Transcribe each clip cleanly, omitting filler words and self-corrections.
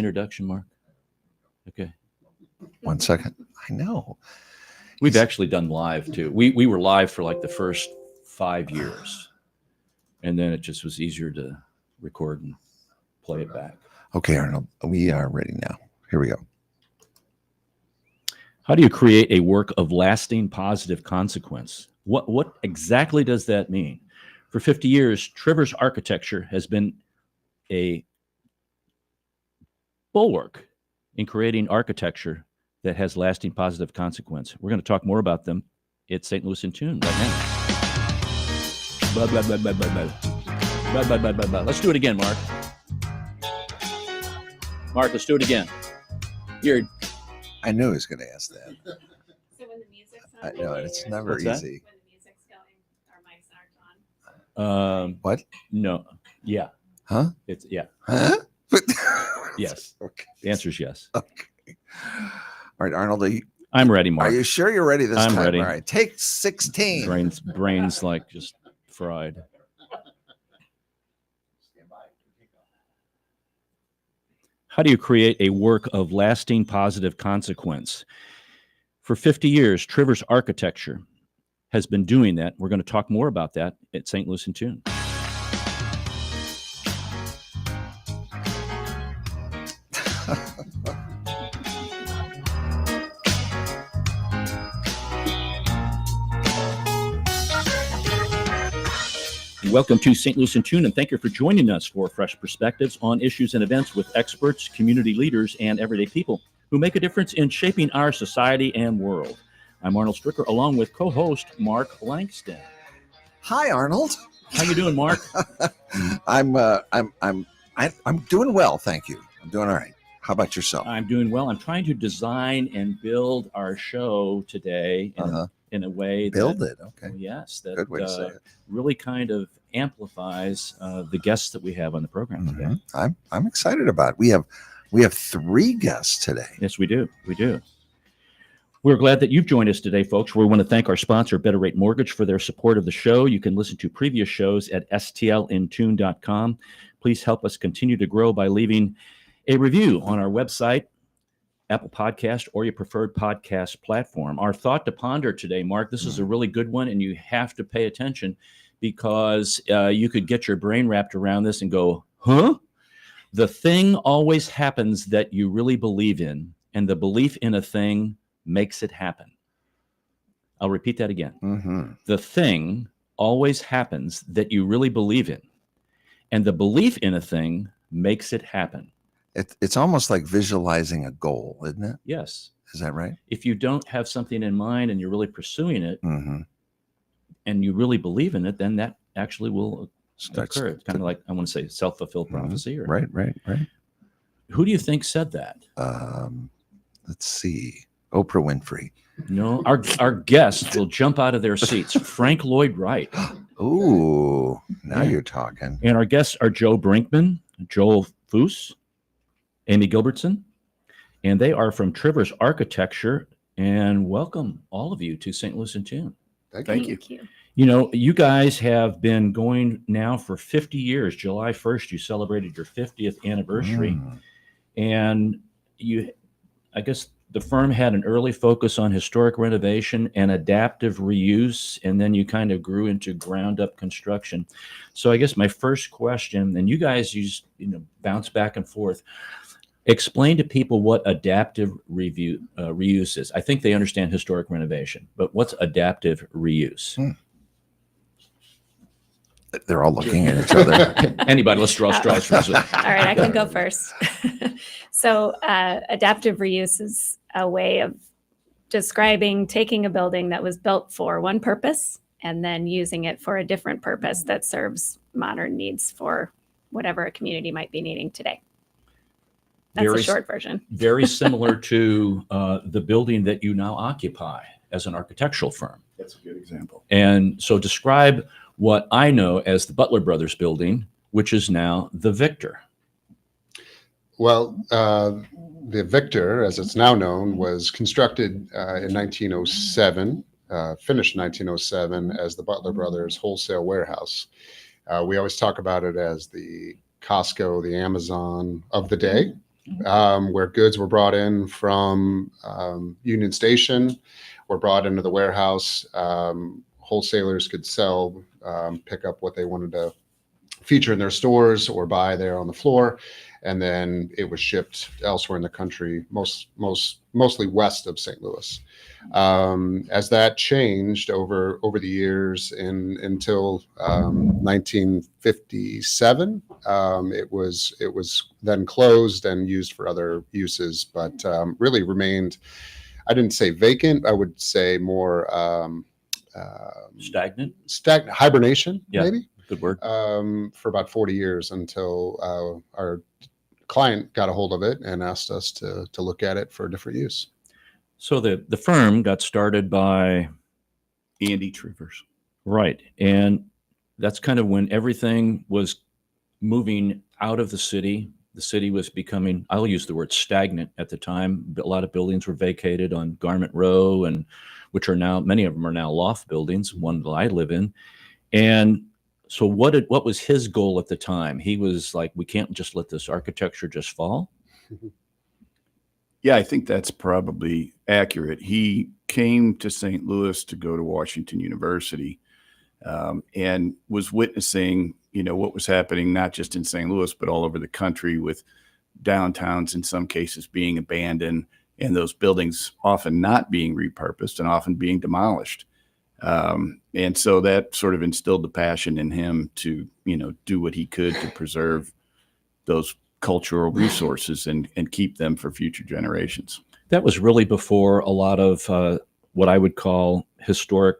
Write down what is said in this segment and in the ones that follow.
introduction, Mark? Okay. 1 second. I know. We've actually done live too. We were live for like the first 5 years, and then it just was easier to record and play it back. Okay, Arnold, we are ready now. Here we go. How do you create a work of lasting positive consequence? What exactly does that mean? For 50 years, Trivers Architecture has been a bulwark in creating architecture that has lasting positive consequence. We're going to talk more about them at St. Louis in Tune right now. Blah, blah, blah, blah, blah, blah. Blah, blah, blah, blah, blah. Let's do it again, Mark. Mark, let's do it again. I knew he was going to ask that. So when the music's I on, know, it's never What's that? easy. when the music's going, our mics aren't on. What? No. Yeah. Huh? It's yeah. Huh? Yes. Okay. The answer is yes. Okay. All right, Arnold, I'm ready, Mark. are you sure you're ready this I'm time? ready. All right, take 16. Brains like just fried. How do you create a work of lasting positive consequence? For 50 years, Trivers Architecture has been doing that. We're going to talk more about that at St. Louis in Tune. Welcome to St. Louis in Tune, and thank you for joining us for fresh perspectives on issues and events with experts, community leaders, and everyday people who make a difference in shaping our society and world. I'm Arnold Stricker, along with co-host Mark Langston. Hi, Arnold. How you doing, Mark? I'm doing well, thank you. I'm doing all right. How about yourself? I'm doing well. I'm trying to design and build our show today in a way Build that, it. Okay. yes, that Good way to say it. really kind of amplifies the guests that we have on the program today. Mhm. I'm excited about it. We have 3 guests today. Yes, we do. We do. We're glad that you've joined us today, folks. We want to thank our sponsor, Better Rate Mortgage, for their support of the show. You can listen to previous shows at stlintune.com. Please help us continue to grow by leaving a review on our website, Apple Podcast, or your preferred podcast platform. Our thought to ponder today, Mark, this is a really good one, and you have to pay attention because you could get your brain wrapped around this and go, huh? The thing always happens that you really believe in, and the belief in a thing makes it happen. I'll repeat that again. Mm-hmm. The thing always happens that you really believe in, and the belief in a thing makes it happen. It's almost like visualizing a goal, isn't it? Yes. Is that right? If you don't have something in mind and you're really pursuing it Mm-hmm. and you really believe in it, then that actually will Starts occur. It's kind of like, I want to say, self-fulfilled prophecy. Or, Right. Who do you think said that? Let's see. Oprah Winfrey. No, our guests will jump out of their seats. Frank Lloyd Wright. Ooh, now Yeah. you're talking. And our guests are Joe Brinkman, Joel Foose, Amy Gilbertson, and they are from Trivers Architecture. And welcome all of you to St. Louis in Tune. Thank you. You know, you guys have been going now for 50 years. July 1st, you celebrated your 50th anniversary. Mm. And I guess the firm had an early focus on historic renovation and adaptive reuse, and then you kind of grew into ground up construction. So I guess my first question, and you guys bounce back and forth, explain to people what adaptive reuse is. I think they understand historic renovation, but what's adaptive reuse? They're all looking at each other. Anybody, let's draw straws for this. All right, I can go first. So adaptive reuse is a way of describing taking a building that was built for one purpose and then using it for a different purpose that serves modern needs for whatever a community might be needing today. That's Very a short version. Very similar to the building that you now occupy as an architectural firm. That's a good example. And so describe what I know as the Butler Brothers building, which is now the Victor. Well, the Victor, as it's now known, was constructed in 1907, finished in 1907 as the Butler Brothers Wholesale Warehouse. We always talk about it as the Costco, the Amazon of the day. where goods were brought in from Union Station, were brought into the warehouse. Wholesalers could sell, pick up what they wanted to feature in their stores or buy there on the floor, and then it was shipped elsewhere in the country, mostly west of St. Louis. As that changed over the years until 1957, it was then closed and used for other uses, but really remained, I didn't say vacant, I would say more Stagnant. hibernation, Yeah. maybe. Good word. For about 40 years until our client got a hold of it and asked us to look at it for different use. So the firm got started by Andy Trivers. right, and that's kind of when everything was moving out of the city. The city was becoming, I'll use the word stagnant at the time. A lot of buildings were vacated on Garment Row, and which are now, many of them are now loft buildings, one that I live in. And so what was his goal at the time? He was like, we can't just let this architecture just fall. Yeah, I think that's probably accurate. He came to St. Louis to go to Washington University, and was witnessing, what was happening not just in St. Louis, but all over the country, with downtowns in some cases being abandoned and those buildings often not being repurposed and often being demolished. And so that sort of instilled the passion in him to, do what he could to preserve those cultural resources and keep them for future generations. That was really before a lot of what I would call historic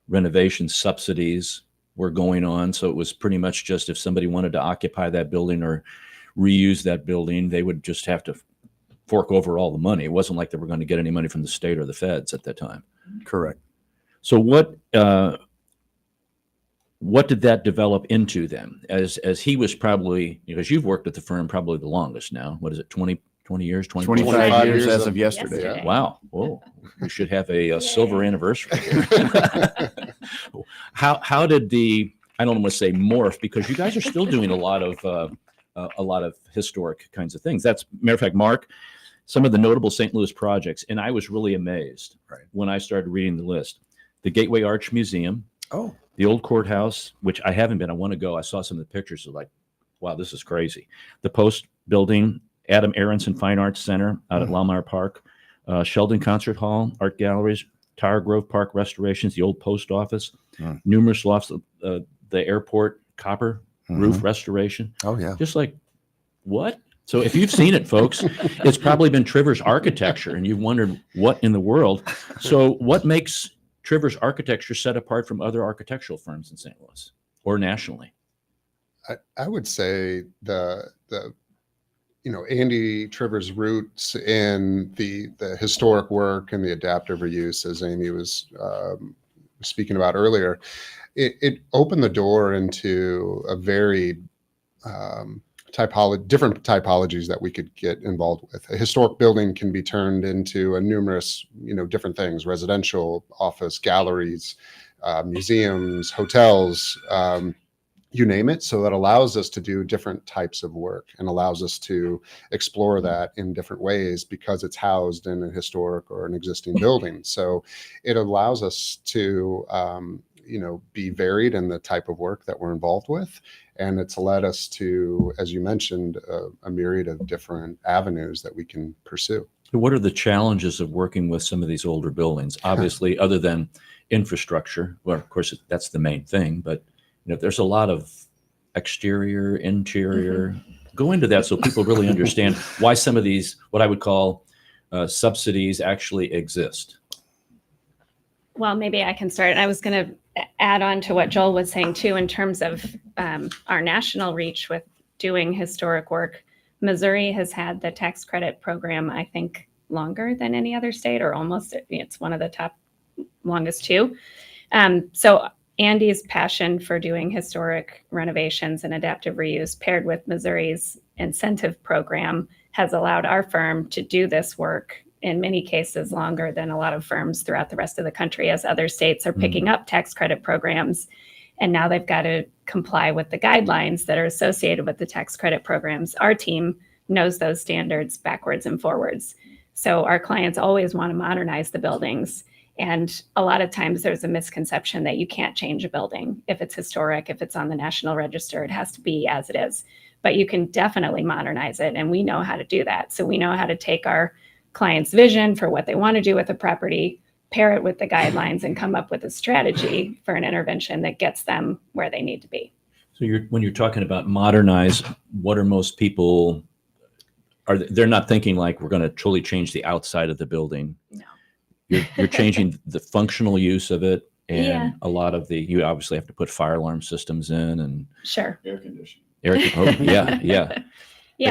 renovation subsidies were going on. So it was pretty much just if somebody wanted to occupy that building or reuse that building, they would just have to fork over all the money. It wasn't like they were going to get any money from the state or the feds at that time. Correct. So what did that develop into then? As he was probably, because you've worked at the firm probably the longest now. What is it, 20 years? 25 25 years years as of- of yesterday. Yesterday. Wow. Whoa. We should have a silver anniversary. How did I don't want to say morph, because you guys are still doing a lot of historic kinds of things. That's, matter of fact, Mark, some of the notable St. Louis projects, and I was really amazed when I started reading the list. The Gateway Arch Museum, Oh, the old courthouse, which I haven't been. I want to go. I saw some of the pictures of like, wow, this is crazy. The Post Building, Adam Aronson Fine Arts Center out at Lamar Park, Sheldon Concert Hall, art galleries, Tower Grove Park restorations, the old post office, numerous lofts, the airport copper roof restoration. oh yeah. Just like, what? So if you've seen it, folks, it's probably been Trivers architecture, and you've wondered what in the world. So what makes Trivers architecture set apart from other architectural firms in St. Louis or nationally? I would say the Andy Trivers' roots in the historic work and the adaptive reuse, as Amy was speaking about earlier, it opened the door into a very different typologies that we could get involved with. A historic building can be turned into a numerous, different things: residential, office, galleries, museums, hotels, you name it. So that allows us to do different types of work and allows us to explore that in different ways because it's housed in a historic or an existing building. So it allows us to, be varied in the type of work that we're involved with. And it's led us to, as you mentioned, a myriad of different avenues that we can pursue. What are the challenges of working with some of these older buildings? Obviously, other than infrastructure, well, of course, that's the main thing, but there's a lot of exterior, interior. Go into that so people really understand why some of these, what I would call subsidies, actually exist. Well, maybe I can start. I was going to add on to what Joel was saying too, in terms of our national reach with doing historic work. Missouri has had the tax credit program, I think, longer than any other state, or almost. It's one of the top longest too. So Andy's passion for doing historic renovations and adaptive reuse, paired with Missouri's incentive program, has allowed our firm to do this work in many cases longer than a lot of firms throughout the rest of the country, as other states are picking up tax credit programs. And now they've got to comply with the guidelines that are associated with the tax credit programs. Our team knows those standards backwards and forwards. So our clients always want to modernize the buildings. And a lot of times there's a misconception that you can't change a building. If it's historic, if it's on the National Register, it has to be as it is. But you can definitely modernize it. And we know how to do that. So we know how to take our client's vision for what they want to do with the property, pair it with the guidelines, and come up with a strategy for an intervention that gets them where they need to be. So when you're talking about modernize, what are most people, they're not thinking like we're going to truly change the outside of the building. No. You're changing the functional use of it, and Yeah. a lot of you obviously have to put fire alarm systems in and Sure. Air conditioning. yeah. Yeah.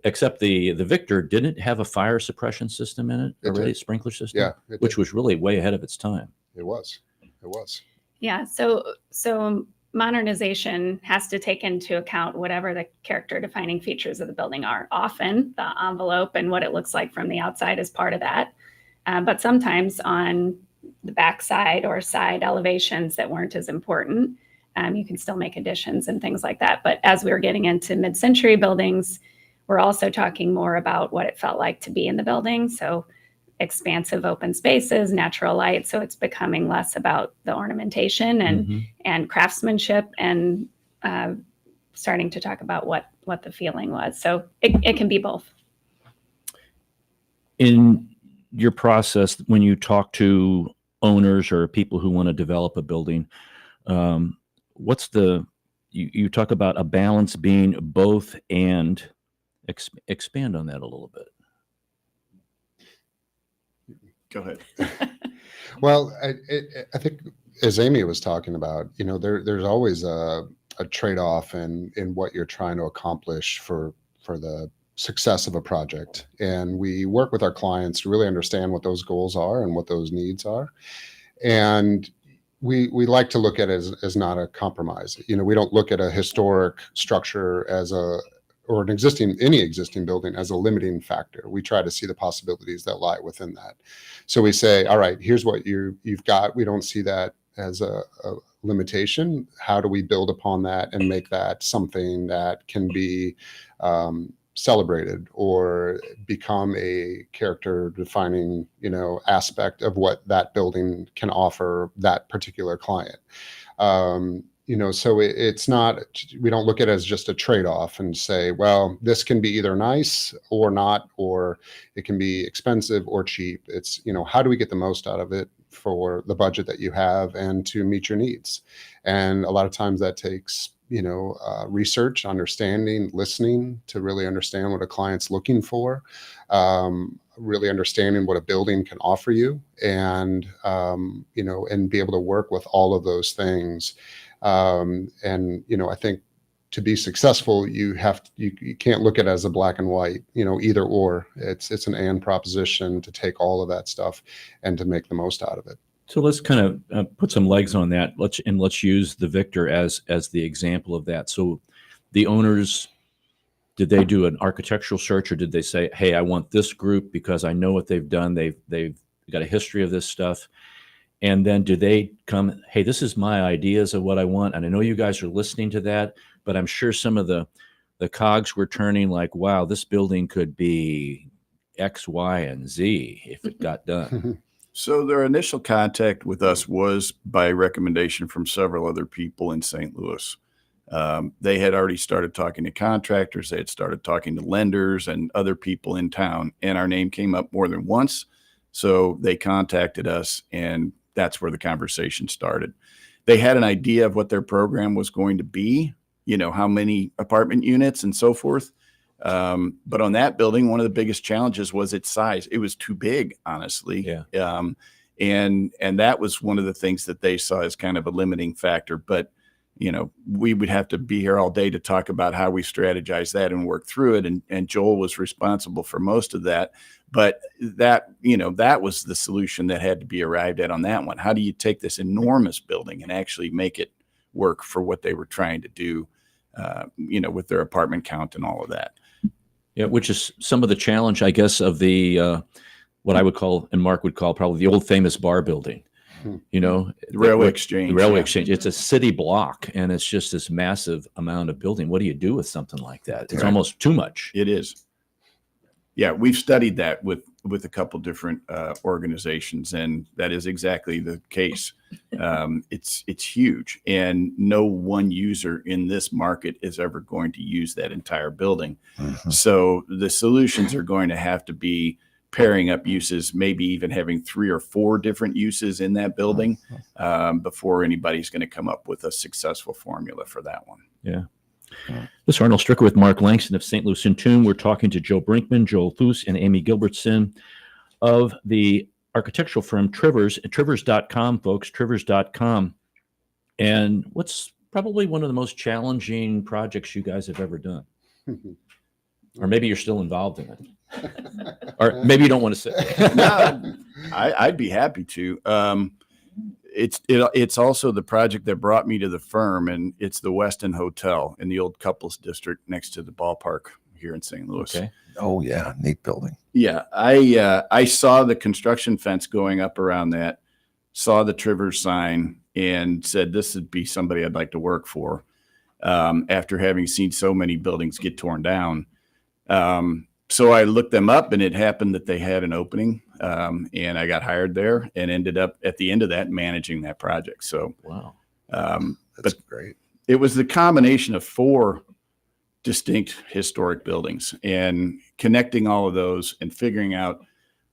Except the Victor didn't have a fire suppression system in it It already, did. sprinkler system, Yeah, which was really way ahead of its time. it was. Yeah. So modernization has to take into account whatever the character defining features of the building are. Often the envelope and what it looks like from the outside is part of that. But sometimes on the backside or side elevations that weren't as important, you can still make additions and things like that. But as we were getting into mid-century buildings, we're also talking more about what it felt like to be in the building. So expansive open spaces, natural light. So it's becoming less about the ornamentation and craftsmanship, and starting to talk about what the feeling was. So it can be both. In your process, when you talk to owners or people who want to develop a building, you talk about a balance being both, and expand on that a little bit. Go ahead. Well, I think as Amy was talking about, there's always a trade-off in what you're trying to accomplish for the success of a project. And we work with our clients to really understand what those goals are and what those needs are. And we like to look at it as not a compromise. We don't look at a historic structure or any existing building as a limiting factor. We try to see the possibilities that lie within that. So we say, all right, here's what you've got. We don't see that as a limitation. How do we build upon that and make that something that can be celebrated or become a character defining, aspect of what that building can offer that particular client? So it's not, we don't look at it as just a trade-off and say, well, this can be either nice or not, or it can be expensive or cheap. It's, how do we get the most out of it for the budget that you have and to meet your needs? And a lot of times that takes, research, understanding, listening to really understand what a client's looking for, really understanding what a building can offer you, and, and be able to work with all of those things. I think to be successful, you can't look at it as a black and white, either or. It's an and proposition to take all of that stuff and to make the most out of it. So let's kind of put some legs on that. Let's use the Victor as the example of that. So the owners, did they do an architectural search, or did they say, hey, I want this group because I know what they've done. They've got a history of this stuff. And then do they come, hey, this is my ideas of what I want. And I know you guys are listening to that, but I'm sure some of the cogs were turning like, wow, this building could be X, Y, and Z if it got done. So their initial contact with us was by recommendation from several other people in St. Louis. They had already started talking to contractors. They had started talking to lenders and other people in town, and our name came up more than once. So they contacted us, and that's where the conversation started. They had an idea of what their program was going to be, how many apartment units and so forth. But on that building, one of the biggest challenges was its size. It was too big, honestly. Yeah. And that was one of the things that they saw as kind of a limiting factor. But, we would have to be here all day to talk about how we strategize that and work through it. And Joel was responsible for most of that. But that was the solution that had to be arrived at on that one. How do you take this enormous building and actually make it work for what they were trying to do, with their apartment count and all of that? Yeah, which is some of the challenge, I guess, of the what I would call, and Mark would call, probably the old famous bar building. The Railway Exchange. The Railway Exchange. It's a city block, and it's just this massive amount of building. What do you do with something like that? It's almost too much. It is. Yeah, we've studied that with a couple different organizations, and that is exactly the case. It's huge, and no one user in this market is ever going to use that entire building. Mhm. So the solutions are going to have to be pairing up uses, maybe even having 3 or 4 different uses in that building before anybody's going to come up with a successful formula for that one. Yeah. This is Arnold Stricker with Mark Langston of St. Louis in Tune. We're talking to Joe Brinkman, Joel Foose, and Amy Gilbertson of the architectural firm Trivers, at Trivers.com, folks, Trivers.com. And what's probably one of the most challenging projects you guys have ever done? Or maybe you're still involved in it. Or maybe you don't want to say. No, I'd be happy to. It's also the project that brought me to the firm, and it's the Westin Hotel in the old Couples District next to the ballpark here in St. Louis. Okay. Oh yeah, neat building. Yeah, I saw the construction fence going up around that, saw the Trivers sign, and said this would be somebody I'd like to work for. After having seen so many buildings get torn down, so I looked them up, and it happened that they had an opening, and I got hired there, and ended up at the end of that managing that project. So, Wow. That's great. it was the combination of 4 distinct historic buildings and connecting all of those and figuring out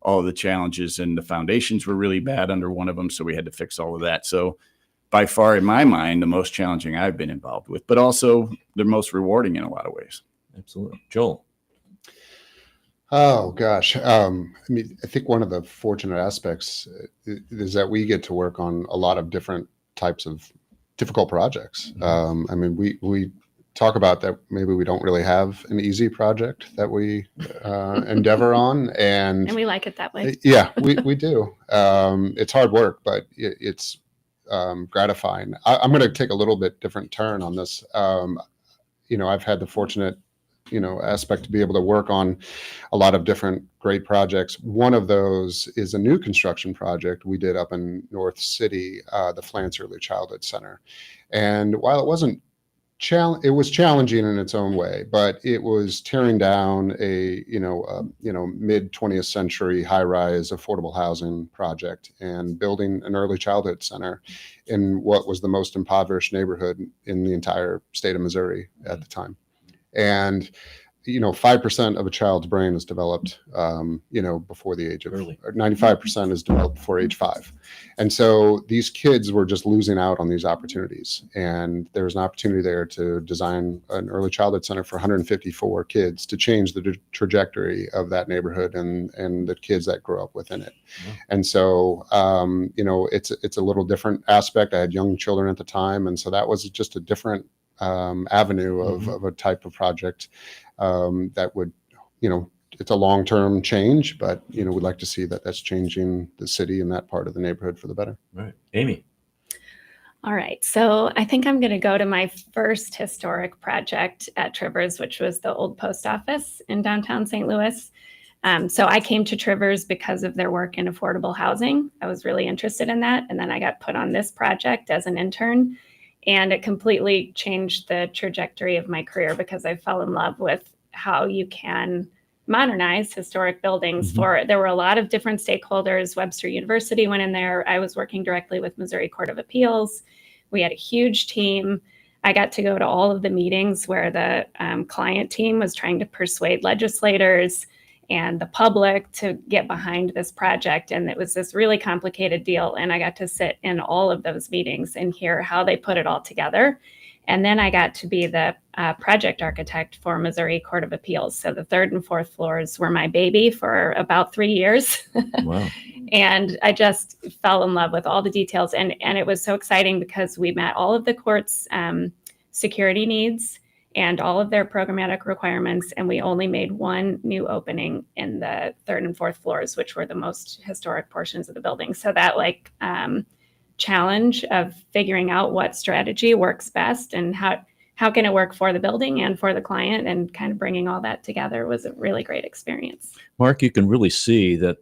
all of the challenges. And the foundations were really bad under one of them, so we had to fix all of that. So by far, in my mind, the most challenging I've been involved with, but also the most rewarding in a lot of ways. Absolutely. Joel. Oh gosh. I mean, I think one of the fortunate aspects is that we get to work on a lot of different types of difficult projects. I mean, we talk about that. Maybe we don't really have an easy project that we endeavor on. And we like it that way. yeah, we do. It's hard work, but it's gratifying. I'm going to take a little bit different turn on this. I've had the fortunate aspect to be able to work on a lot of different great projects. One of those is a new construction project we did up in North City, the Flants Early Childhood Center. And while it wasn't it was challenging in its own way, but it was tearing down a mid 20th century high-rise affordable housing project and building an early childhood center in what was the most impoverished neighborhood in the entire state of Missouri at the time. And 5% of a child's brain is developed, before the age of Early. 95% is developed before age 5. And so these kids were just losing out on these opportunities. And there was an opportunity there to design an early childhood center for 154 kids to change the trajectory of that neighborhood and the kids that grew up within it. Wow. And so, it's a little different aspect. I had young children at the time. And so that was just a different avenue of a type of project that would, it's a long-term change, but, we'd like to see that that's changing the city and that part of the neighborhood for the better. Right. Amy. All right. So I think I'm going to go to my first historic project at Trivers, which was the old post office in downtown St. Louis. So I came to Trivers because of their work in affordable housing. I was really interested in that. And then I got put on this project as an intern. And it completely changed the trajectory of my career because I fell in love with how you can modernize historic buildings. There were a lot of different stakeholders. Webster University went in there. I was working directly with Missouri Court of Appeals. We had a huge team. I got to go to all of the meetings where the client team was trying to persuade legislators and the public to get behind this project. And it was this really complicated deal. And I got to sit in all of those meetings and hear how they put it all together. And then I got to be the project architect for Missouri Court of Appeals. So the 3rd and 4th floors were my baby for about 3 years. Wow. And I just fell in love with all the details. And it was so exciting because we met all of the court's security needs and all of their programmatic requirements. And we only made one new opening in the 3rd and 4th floors, which were the most historic portions of the building. So that challenge of figuring out what strategy works best and how can it work for the building and for the client and kind of bringing all that together was a really great experience. Mark, you can really see that,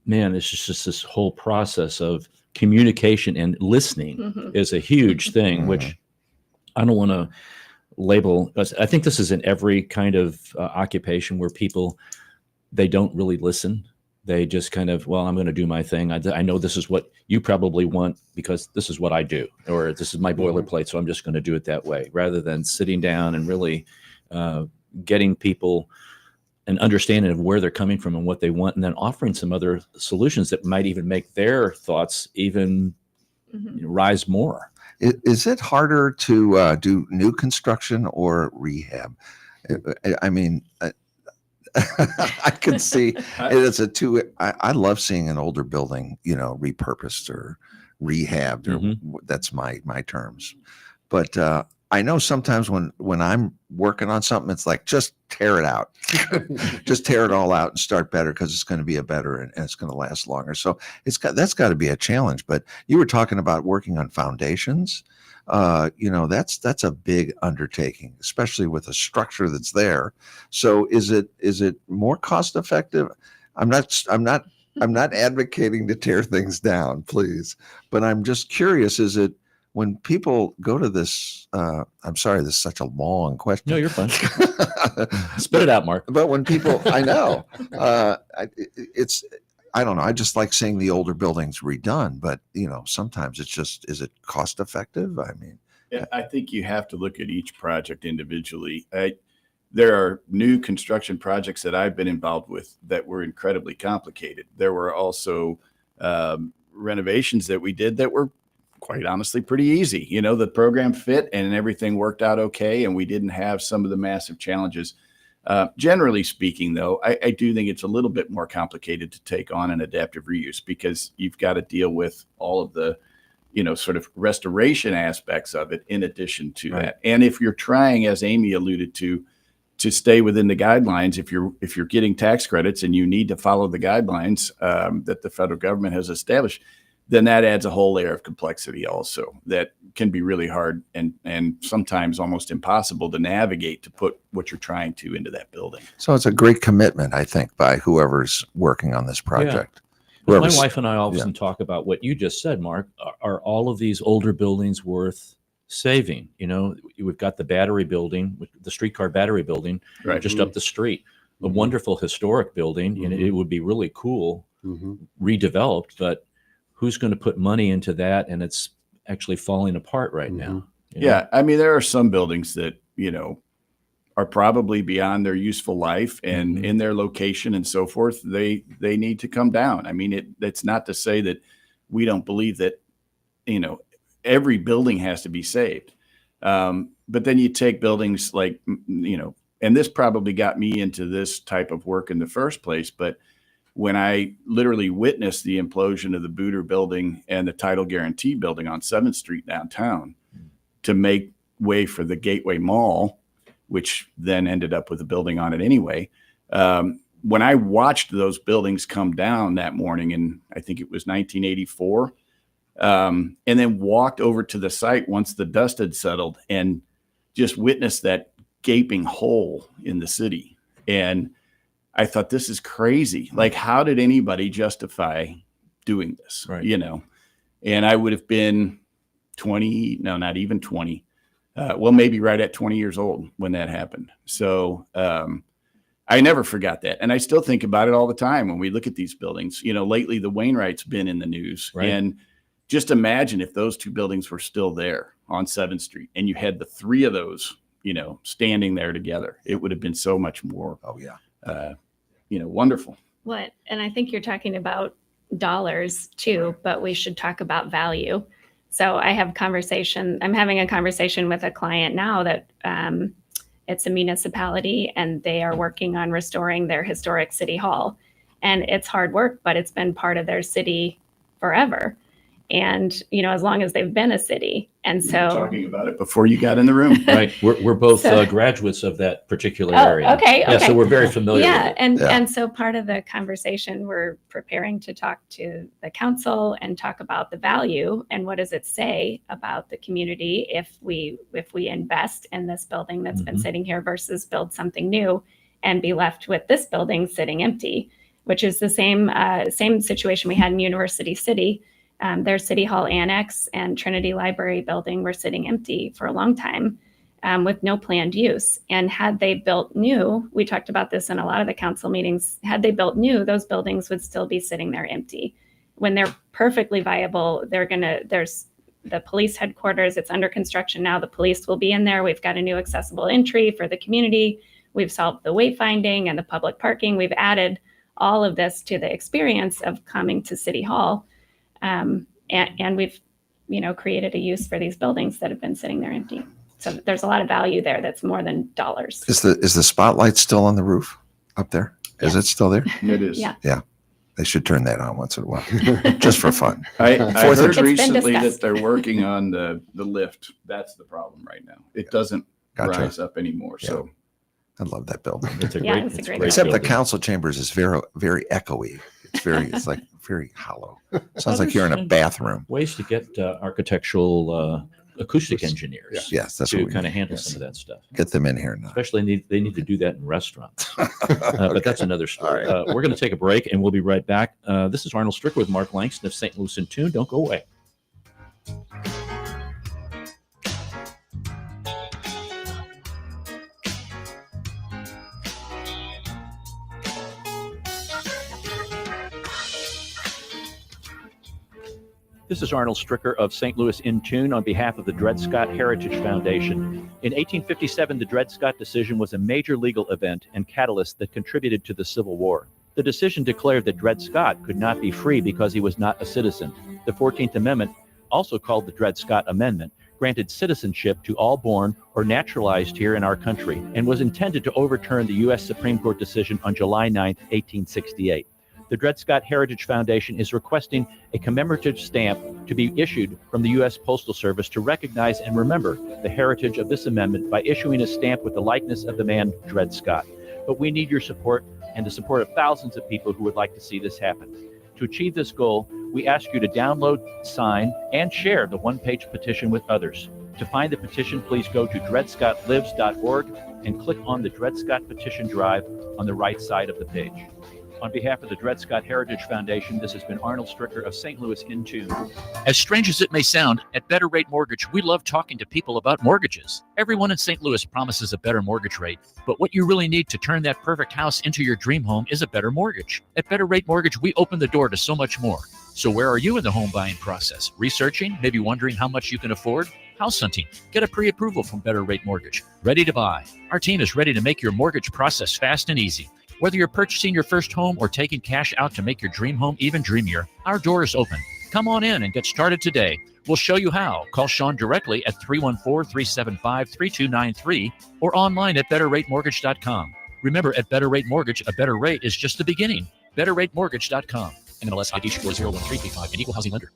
man, it's just this whole process of communication and listening is a huge thing, which I don't want to label. I think this is in every kind of occupation where people, they don't really listen. They just kind of, well, I'm going to do my thing. I know this is what you probably want because this is what I do, or this is my boilerplate, so I'm just going to do it that way, rather than sitting down and really getting people an understanding of where they're coming from and what they want, and then offering some other solutions that might even make their thoughts even rise more. Is it harder to do new construction or rehab? I mean, I could see it's a two. I love seeing an older building, repurposed or rehabbed, or that's my terms. But I know sometimes when I'm working on something, it's like, just tear it out, just tear it all out and start better, because it's going to be a better and it's going to last longer. So that's got to be a challenge. But you were talking about working on foundations. That's a big undertaking, especially with a structure that's there. So is it more cost effective? I'm not advocating to tear things down, please, but I'm just curious, is it, when people go to this, I'm sorry, this is such a long question. No, you're fine. Spit it out, Mark. But when people, I know, I don't know. I just like seeing the older buildings redone, but sometimes it's just, is it cost effective? I mean, Yeah, I think you have to look at each project individually. There are new construction projects that I've been involved with that were incredibly complicated. There were also renovations that we did that were, quite honestly, pretty easy. The program fit and everything worked out okay, and we didn't have some of the massive challenges. Generally speaking, though, I do think it's a little bit more complicated to take on an adaptive reuse, because you've got to deal with all of the, sort of restoration aspects of it in addition to that. And if you're trying, as Amy alluded to stay within the guidelines, if you're getting tax credits and you need to follow the guidelines that the federal government has established, then that adds a whole layer of complexity also that can be really hard and sometimes almost impossible to navigate, to put what you're trying to into that building. so it's a great commitment, I think, by whoever's working on this project. My Whoever's- wife and I often talk about what you just said, Mark. Are all of these older buildings worth saving? We've got the battery building, the streetcar battery building, Right. just up the street. A wonderful historic building, and it would be really cool, redeveloped, but who's going to put money into that? And it's actually falling apart right now. Yeah. I mean, there are some buildings that, are probably beyond their useful life, and in their location and so forth, they need to come down. I mean, that's not to say that we don't believe that, every building has to be saved. But then you take buildings like, and this probably got me into this type of work in the first place, but when I literally witnessed the implosion of the Booter building and the Title Guarantee building on 7th Street downtown to make way for the Gateway Mall, which then ended up with a building on it anyway. When I watched those buildings come down that morning in, I think it was 1984, and then walked over to the site once the dust had settled and just witnessed that gaping hole in the city. And I thought, this is crazy. Like, how did anybody justify doing this? Right. And I would have been 20, no, not even 20. Well, maybe right at 20 years old when that happened. So I never forgot that. And I still think about it all the time when we look at these buildings. Lately the Wainwright's been in the news. Right. And just imagine if those two buildings were still there on 7th Street and you had the three of those, standing there together. It would have been so much more, Oh yeah. wonderful. What? And I think you're talking about dollars too, but we should talk about value. So I'm having a conversation with a client now that it's a municipality and they are working on restoring their historic city hall. And it's hard work, but it's been part of their city forever. And, as long as they've been a city. And We were so. talking about it before you got in the room. Right. We're both So- graduates of that particular Oh, area. okay, Yeah, okay. so we're very familiar Yeah, with it. and Yeah. and so part of the conversation, we're preparing to talk to the council and talk about the value and what does it say about the community if we invest in this building that's been Mhm. sitting here versus build something new and be left with this building sitting empty, which is the same situation we had in University City. Their City Hall Annex and Trinity Library building were sitting empty for a long time. with no planned use. And had they built new, we talked about this in a lot of the council meetings, had they built new, those buildings would still be sitting there empty. When they're perfectly viable, there's the police headquarters, it's under construction now. The police will be in there. We've got a new accessible entry for the community. We've solved the wayfinding and the public parking. We've added all of this to the experience of coming to City Hall. And we've, created a use for these buildings that have been sitting there empty. So there's a lot of value there that's more than dollars. Is the spotlight still on the roof up there? Is it still there? It is. Yeah. They should turn that on once in a while, just for fun. I Fourth heard It's been recently discussed. that they're working on the lift. That's the problem right now. It doesn't Gotcha. rise up anymore. Yeah. So I love that building. It's a Yeah, great, it's a it's great great Except the building. council chambers is very, very echoey. It's like very hollow. Sounds like you're in a bathroom. Ways to get architectural acoustic engineers Yes, that's to what we kind of handle yes. some of that stuff. Get them in here now. Especially they need to do that in restaurants. But that's another story. All We're going to take a break and we'll be right back. This is Arnold Stricker with Mark Langston of St. Louis in Tune. Don't go away. This is Arnold Stricker of St. Louis in Tune on behalf of the Dred Scott Heritage Foundation. In 1857, the Dred Scott decision was a major legal event and catalyst that contributed to the Civil War. The decision declared that Dred Scott could not be free because he was not a citizen. The 14th Amendment, also called the Dred Scott Amendment, granted citizenship to all born or naturalized here in our country and was intended to overturn the U.S. Supreme Court decision on July 9, 1868. The Dred Scott Heritage Foundation is requesting a commemorative stamp to be issued from the U.S. Postal Service to recognize and remember the heritage of this amendment by issuing a stamp with the likeness of the man Dred Scott. But we need your support and the support of thousands of people who would like to see this happen. To achieve this goal, we ask you to download, sign, and share the one-page petition with others. To find the petition, please go to dredscottlives.org and click on the Dred Scott Petition Drive on the right side of the page. On behalf of the Dred Scott Heritage Foundation, this has been Arnold Stricker of St. Louis in Tune. As strange as it may sound, at Better Rate Mortgage, we love talking to people about mortgages. Everyone in St. Louis promises a better mortgage rate, but what you really need to turn that perfect house into your dream home is a better mortgage. At Better Rate Mortgage, we open the door to so much more. So where are you in the home buying process? Researching? Maybe wondering how much you can afford? House hunting? Get a pre-approval from Better Rate Mortgage. Ready to buy? Our team is ready to make your mortgage process fast and easy. Whether you're purchasing your first home or taking cash out to make your dream home even dreamier, our door is open. Come on in and get started today. We'll show you how. Call Sean directly at 314-375-3293 or online at betterratemortgage.com. Remember, at Better Rate Mortgage, a better rate is just the beginning. Betterratemortgage.com. NMLS ID 401335, an equal housing lender.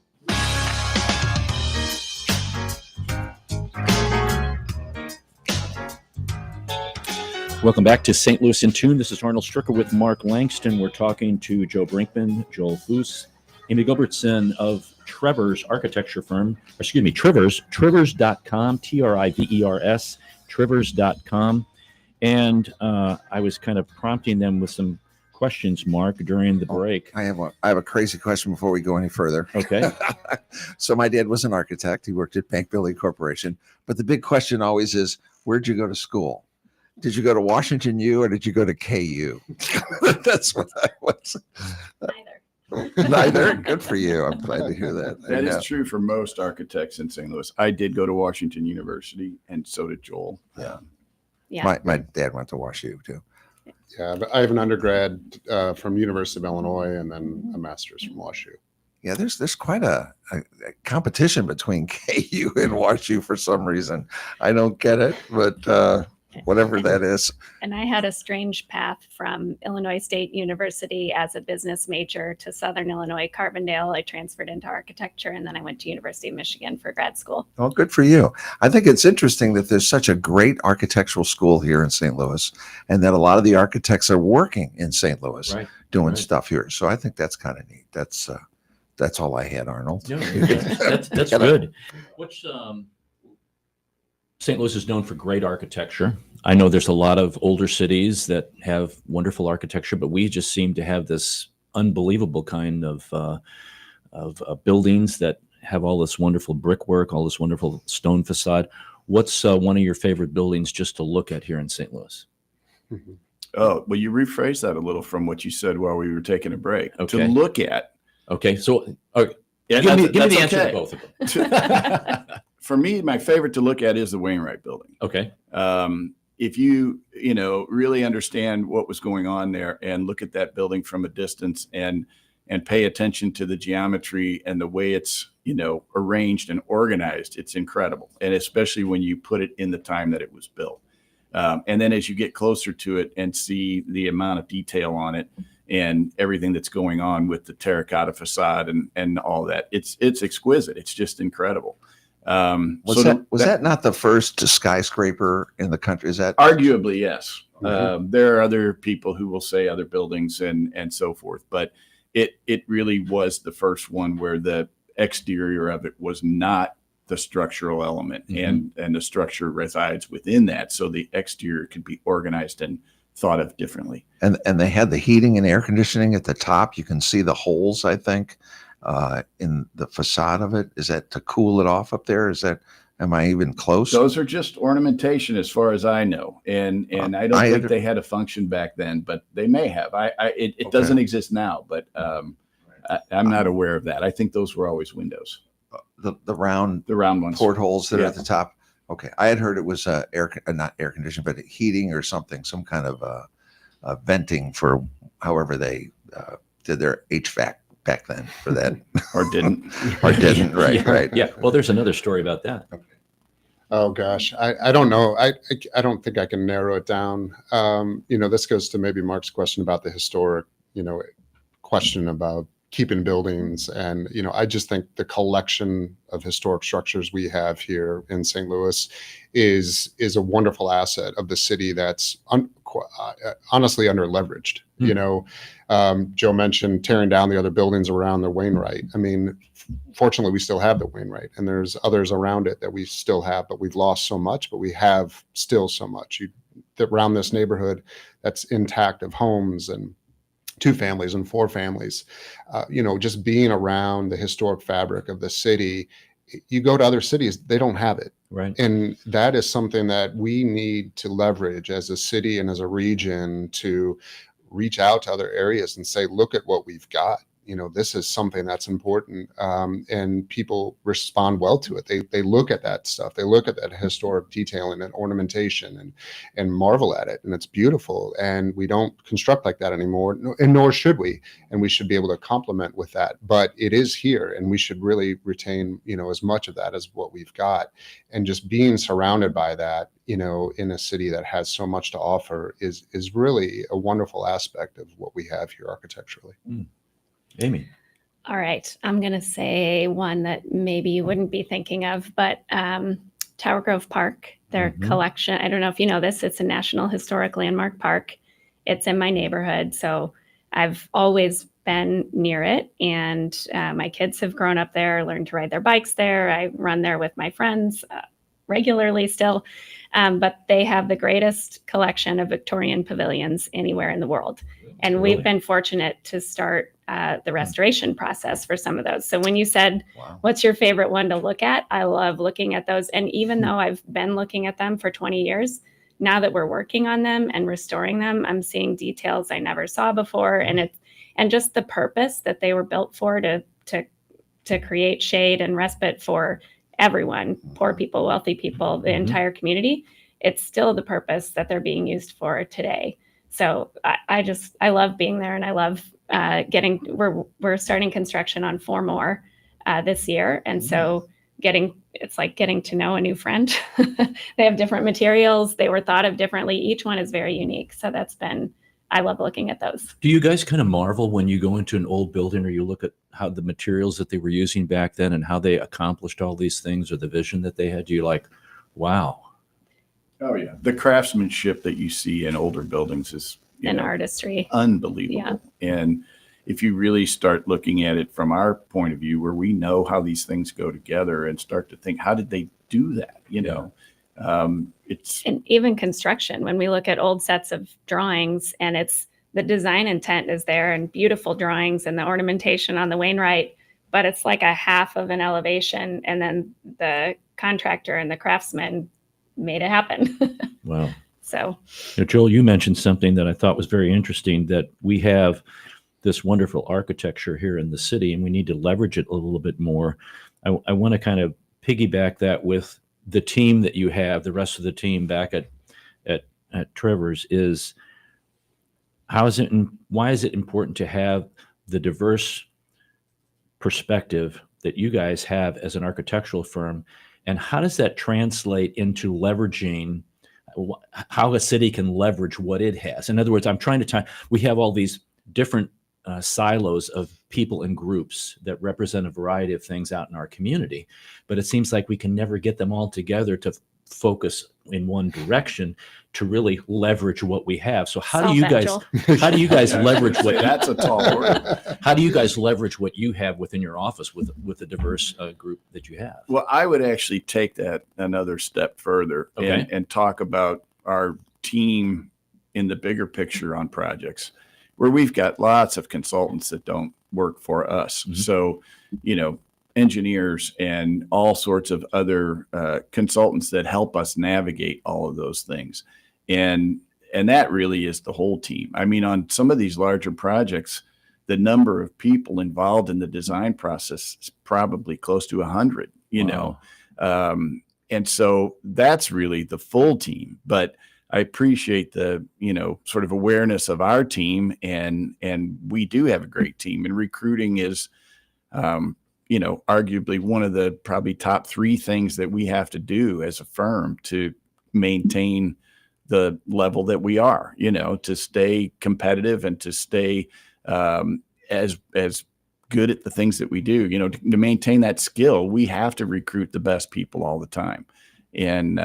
Welcome back to St. Louis in Tune. This is Arnold Stricker with Mark Langston. We're talking to Joe Brinkman, Joel Foose, Amy Gilbertson of Trevers architecture firm, Trivers, Trivers.com, Trivers, Trivers.com. And I was kind of prompting them with some questions, Mark, during the break. I have a crazy question before we go any further. Okay. So my dad was an architect. He worked at Bank Building Corporation. But the big question always is, where'd you go to school? Did you go to Washington U or did you go to KU? That's what I was. Neither. Neither. Good for you. I'm glad to hear that. that Yeah. is true for most architects in St. Louis. I did go to Washington University, and so did Joel. Yeah. Yeah. My dad went to Wash U too. Yeah, but I have an undergrad from University of Illinois and then a master's from WashU. Yeah, there's quite a competition between KU and Wash U for some reason. I don't get it, but whatever that is. And I had a strange path from Illinois State University as a business major to Southern Illinois, Carbondale. I transferred into architecture, and then I went to University of Michigan for grad school. Well, good for you. I think it's interesting that there's such a great architectural school here in St. Louis, and that a lot of the architects are working in St. Louis doing right. stuff here. So I think that's kind of neat. That's all I had, Arnold. No, that's good. What's St. Louis is known for great architecture. I know there's a lot of older cities that have wonderful architecture, but we just seem to have this unbelievable kind of buildings that have all this wonderful brickwork, all this wonderful stone facade. What's one of your favorite buildings just to look at here in St. Louis? Oh, well, you rephrased that a little from what you said while we were taking a break. Okay. To look at. Okay, so Yeah, give me the that's answer okay. to both of them. For me, my favorite to look at is the Wainwright building. Okay. If you really understand what was going on there and look at that building from a distance and pay attention to the geometry and the way it's arranged and organized, it's incredible. And especially when you put it in the time that it was built. And then as you get closer to it and see the amount of detail on it and everything that's going on with the terracotta facade and all that, it's exquisite. It's just incredible. Was that not the first skyscraper in the country? Is that arguably, yes. Mhm. There are other people who will say other buildings and so forth, but it really was the first one where the exterior of it was not the structural element, and the structure resides within that, so the exterior could be organized and thought of differently. and they had the heating and air conditioning at the top? You can see the holes, I think, in the facade of it. Is that to cool it off up there? Am I even close? Those are just ornamentation as far as I know. And I don't I think under- they had a function back then, but they may have. It Okay. doesn't exist now, but I'm not aware of that. I think those were always windows, The round the round ones. portholes that are Yeah. at the top. Okay, I had heard it was not air conditioning, but heating or something, some kind of venting for however they did their HVAC back then for that, Or didn't. or didn't. Right, Yeah. right. Yeah. Well, there's another story about that. Oh gosh, I don't know. I don't think I can narrow it down. This goes to maybe Mark's question about the historic, question about keeping buildings. And, I just think the collection of historic structures we have here in St. Louis is a wonderful asset of the city that's honestly under leveraged. Joe mentioned tearing down the other buildings around the Wainwright. I mean, fortunately, we still have the Wainwright, and there's others around it that we still have, but we've lost so much, but we have still so much around this neighborhood that's intact of homes and 2 families and 4 families. Just being around the historic fabric of the city. You go to other cities, they don't have it. Right. And that is something that we need to leverage as a city and as a region to reach out to other areas and say, look at what we've got. This is something that's important, and people respond well to it. They look at that stuff. They look at that historic detailing and ornamentation and marvel at it. And it's beautiful. And we don't construct like that anymore, and nor should we. And we should be able to complement with that. But it is here, and we should really retain, as much of that as what we've got. And just being surrounded by that, in a city that has so much to offer is really a wonderful aspect of what we have here architecturally. Amy. All right. I'm going to say one that maybe you wouldn't be thinking of, but Tower Grove Park, their Mhm. collection. I don't know if you know this. It's a National Historic Landmark Park. It's in my neighborhood. So I've always been near it. And my kids have grown up there, learned to ride their bikes there. I run there with my friends regularly still. But they have the greatest collection of Victorian pavilions anywhere in the world. And Really? we've been fortunate to start the restoration process for some of those. So when you said, Wow. what's your favorite one to look at? I love looking at those. And even though I've been looking at them for 20 years, now that we're working on them and restoring them, I'm seeing details I never saw before. And just the purpose that they were built for to create shade and respite for everyone, poor people, wealthy people, the Mhm. entire community. It's still the purpose that they're being used for today. So I love being there, and I love we're starting construction on 4 more this year. And so it's like getting to know a new friend. They have different materials. They were thought of differently. Each one is very unique. So I love looking at those. Do you guys kind of marvel when you go into an old building or you look at how the materials that they were using back then and how they accomplished all these things or the vision that they had? Do you like, wow? Oh yeah. The craftsmanship that you see in older buildings is And artistry. unbelievable. And if you really start looking at it from our point of view, where we know how these things go together and start to think, how did they do that? It's And even construction, when we look at old sets of drawings and the design intent is there and beautiful drawings and the ornamentation on the Wainwright, but it's like a half of an elevation. And then the contractor and the craftsman made it happen. Wow. So Joel, you mentioned something that I thought was very interesting, that we have this wonderful architecture here in the city and we need to leverage it a little bit more. I want to kind of piggyback that with the team that you have, the rest of the team back at Trevor's, is why is it important to have the diverse perspective that you guys have as an architectural firm, and how does that translate into leveraging how a city can leverage what it has? In other words, I'm trying to tie, we have all these different silos of people and groups that represent a variety of things out in our community, but it seems like we can never get them all together to focus in one direction to really leverage what we have. So how do you guys leverage what That's a tall order. how do you guys leverage what you have within your office with the diverse group that you have? Well, I would actually take that another step further and talk about our team in the bigger picture on projects, where we've got lots of consultants that don't work for us. Mhm. So, engineers and all sorts of other consultants that help us navigate all of those things. And that really is the whole team. I mean, on some of these larger projects, the number of people involved in the design process is probably close to 100, Wow. and so that's really the full team. But I appreciate the, sort of awareness of our team, and we do have a great team, and recruiting is, arguably one of the probably top 3 things that we have to do as a firm to maintain the level that we are, to stay competitive and to stay as good at the things that we do. To maintain that skill, we have to recruit the best people all the time, and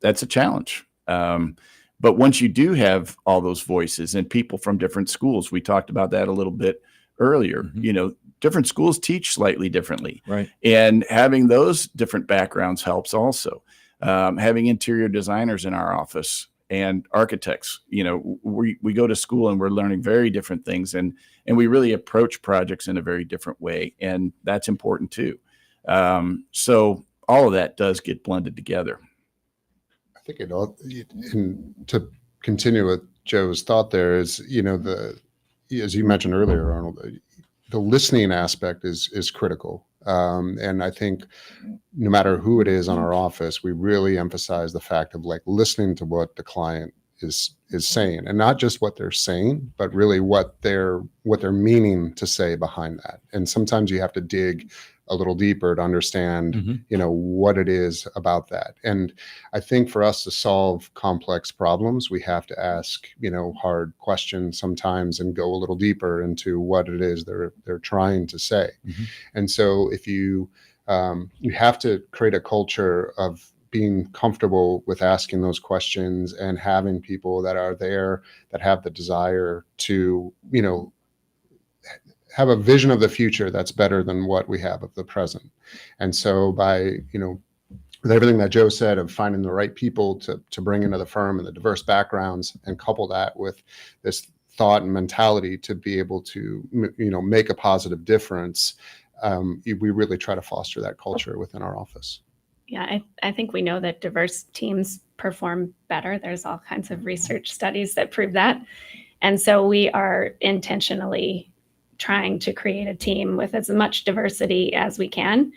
that's a challenge. But once you do have all those voices and people from different schools, we talked about that a little bit earlier, Mhm. Different schools teach slightly differently. Right. And having those different backgrounds helps also. Having interior designers in our office and architects, we go to school and we're learning very different things, and we really approach projects in a very different way. And that's important too. So all of that does get blended together. I think it all, and to continue with Joe's thought there is, as you mentioned earlier, Arnold, the listening aspect is critical. And I think no matter who it is on our office, we really emphasize the fact of listening to what the client is saying, and not just what they're saying, but really what they're meaning to say behind that. And sometimes you have to dig a little deeper to understand, Mhm. what it is about that. And I think for us to solve complex problems, we have to ask, hard questions sometimes and go a little deeper into what it is they're trying to say. Mhm. And so if you have to create a culture of being comfortable with asking those questions and having people that are there that have the desire to, have a vision of the future that's better than what we have of the present. And so by, with everything that Joe said of finding the right people to bring into the firm and the diverse backgrounds, and couple that with this thought and mentality to be able to, make a positive difference, we really try to foster that culture within our office. yeah, I think we know that diverse teams perform better. There's all kinds of research studies that prove that. And so we are intentionally trying to create a team with as much diversity as we can,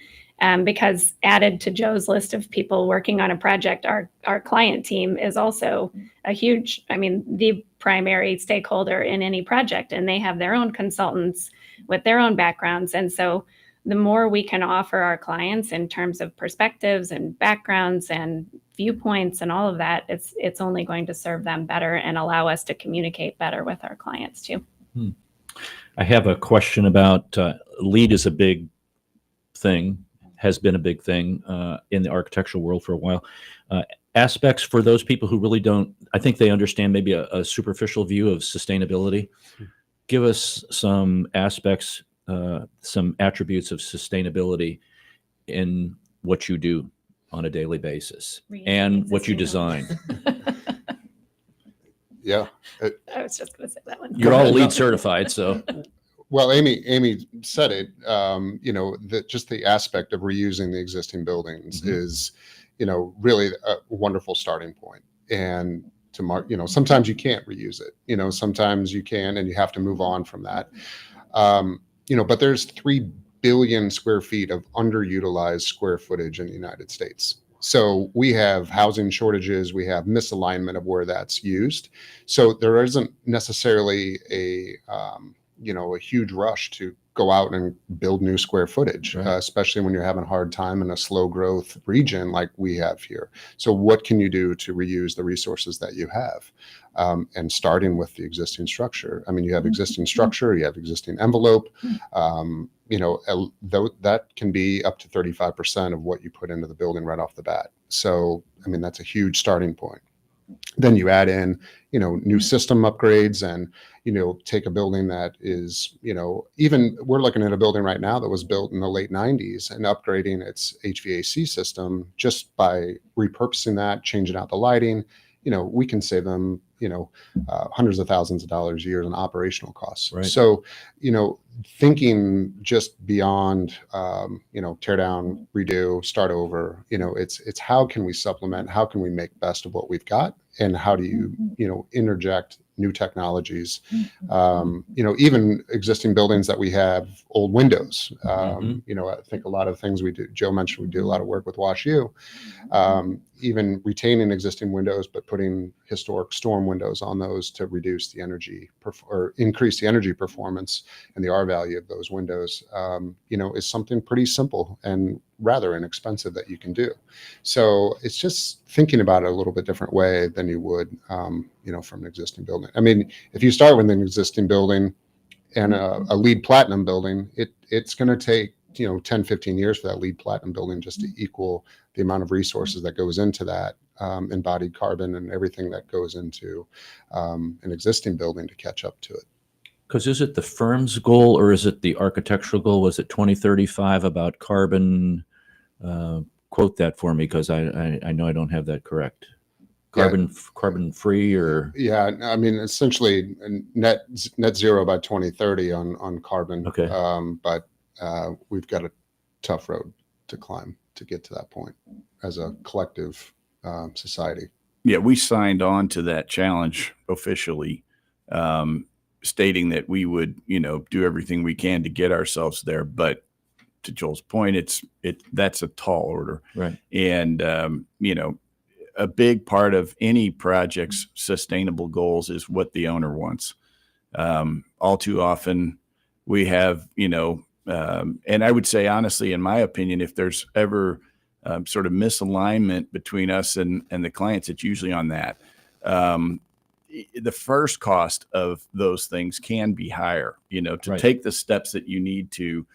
because added to Joe's list of people working on a project, our client team is also the primary stakeholder in any project, and they have their own consultants with their own backgrounds. And so the more we can offer our clients in terms of perspectives and backgrounds and viewpoints and all of that, it's only going to serve them better and allow us to communicate better with our clients too. I have a question about LEED is a big thing, has been a big thing in the architectural world for a while. Aspects for those people who really don't, I think they understand maybe a superficial view of sustainability. Give us some aspects, some attributes of sustainability in what you do on a daily basis and what you design. Yeah. I was just going to say that one. You're all LEED certified, so Well, Amy said it, just the aspect of reusing the existing buildings Mhm. really a wonderful starting point. And to mark, sometimes you can't reuse it, sometimes you can, and you have to move on from that. But there's 3 billion square feet of underutilized square footage in the United States. So we have housing shortages, we have misalignment of where that's used. So there isn't necessarily a huge rush to go out and build new square footage, Right. especially when you're having a hard time in a slow growth region like we have here. So what can you do to reuse the resources that you have? And starting with the existing structure. I mean, you have existing structure, you have existing envelope, that can be up to 35% of what you put into the building right off the bat. So, I mean, that's a huge starting point. Then you add in, new system upgrades and, take a building that is, even we're looking at a building right now that was built in the late 90s and upgrading its HVAC system just by repurposing that, changing out the lighting. We can save them, hundreds of thousands of dollars a year in operational costs. Right. So, thinking just beyond, tear down, redo, start over, it's how can we supplement, how can we make best of what we've got, and how do you, interject new technologies, even existing buildings that we have old windows. I think a lot of things we do, Joe mentioned, we do a lot of work with WashU, even retaining existing windows, but putting historic storm windows on those to reduce the energy or increase the energy performance and the R value of those windows, is something pretty simple and rather inexpensive that you can do. So it's just thinking about it a little bit different way than you would, from an existing building. I mean, if you start with an existing building and a LEED Platinum building, it's going to take 10, 15 years for that LEED Platinum building just to equal the amount of resources that goes into that, embodied carbon and everything that goes into an existing building to catch up to it. Because is it the firm's goal or is it the architectural goal? Was it 2035 about carbon? Quote that for me, because I know I don't have that correct. Carbon free or yeah, I mean essentially net zero by 2030 on carbon. Okay. But we've got a tough road to climb to get to that point as a collective society. Yeah, we signed on to that challenge officially, stating that we would, do everything we can to get ourselves there. But to Joel's point, that's a tall order, right? And a big part of any project's sustainable goals is what the owner wants. All too often, we have, and I would say honestly, in my opinion, if there's ever sort of misalignment between us and the clients, it's usually on that. The first cost of those things can be higher, to Right. take the steps that you need to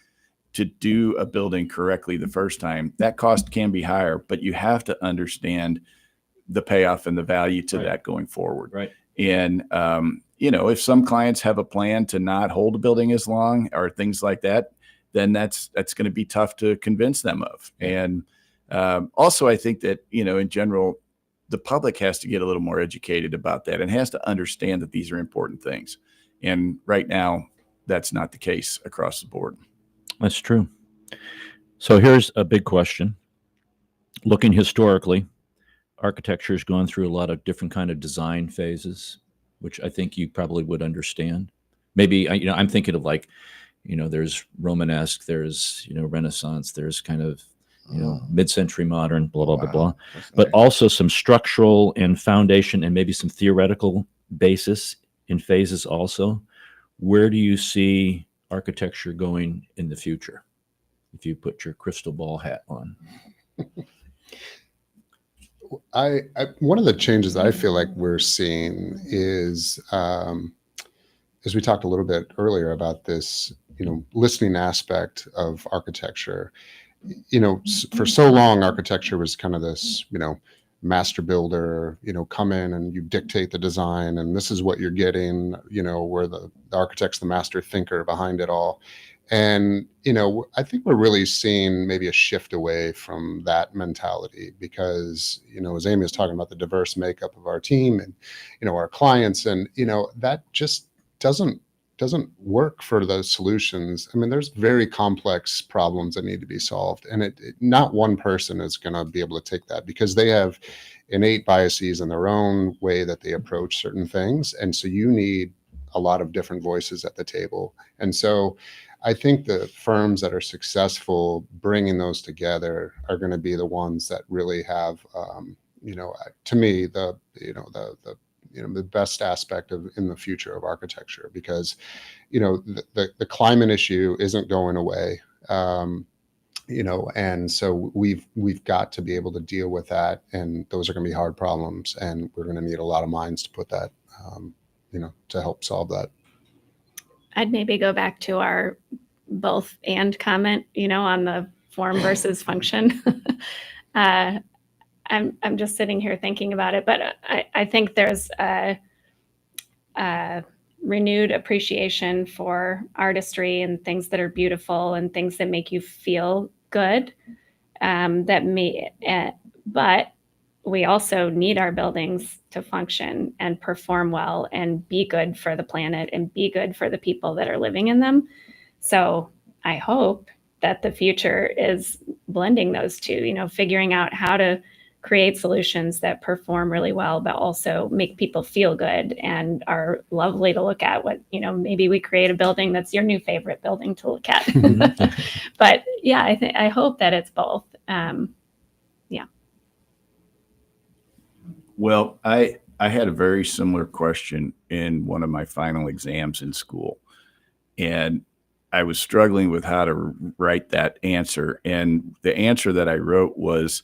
do a building correctly the first time. That cost can be higher, but you have to understand the payoff and the value to Right. that going forward. Right. And, if some clients have a plan to not hold a building as long or things like that, then that's going to be tough to convince them of. And also, I think that, in general, the public has to get a little more educated about that and has to understand that these are important things. And right now, that's not the case across the board. That's true. So here's a big question. Looking historically, architecture has gone through a lot of different kind of design phases, which I think you probably would understand. Maybe, I'm thinking of like, there's Romanesque, there's, Renaissance, there's kind of, mid-century modern, blah, blah, blah, blah. That's But nice. also some structural and foundation and maybe some theoretical basis in phases also. Where do you see architecture going in the future if you put your crystal ball hat on? I one of the changes that I feel like we're seeing is, as we talked a little bit earlier about this, listening aspect of architecture. For so long, architecture was kind of this, master builder, come in and you dictate the design and this is what you're getting, where the architect's the master thinker behind it all. And, I think we're really seeing maybe a shift away from that mentality because, as Amy was talking about the diverse makeup of our team and, our clients and, that just doesn't doesn't work for those solutions. I mean, there's very complex problems that need to be solved, and not one person is going to be able to take that, because they have innate biases in their own way that they approach certain things. And so you need a lot of different voices at the table. And so I think the firms that are successful bringing those together are going to be the ones that really have, to me, the best aspect of in the future of architecture, because, the climate issue isn't going away. And so we've got to be able to deal with that, and those are going to be hard problems, and we're going to need a lot of minds to put that, to help solve that. I'd maybe go back to our both and comment, on the form versus function. I'm just sitting here thinking about it, but I think there's a renewed appreciation for artistry and things that are beautiful and things that make you feel good. But we also need our buildings to function and perform well and be good for the planet and be good for the people that are living in them. So I hope that the future is blending those two, figuring out how to create solutions that perform really well, but also make people feel good and are lovely to look at. Maybe we create a building that's your new favorite building to look at. But yeah, I hope that it's both. Well, I had a very similar question in one of my final exams in school, and I was struggling with how to write that answer. And the answer that I wrote was,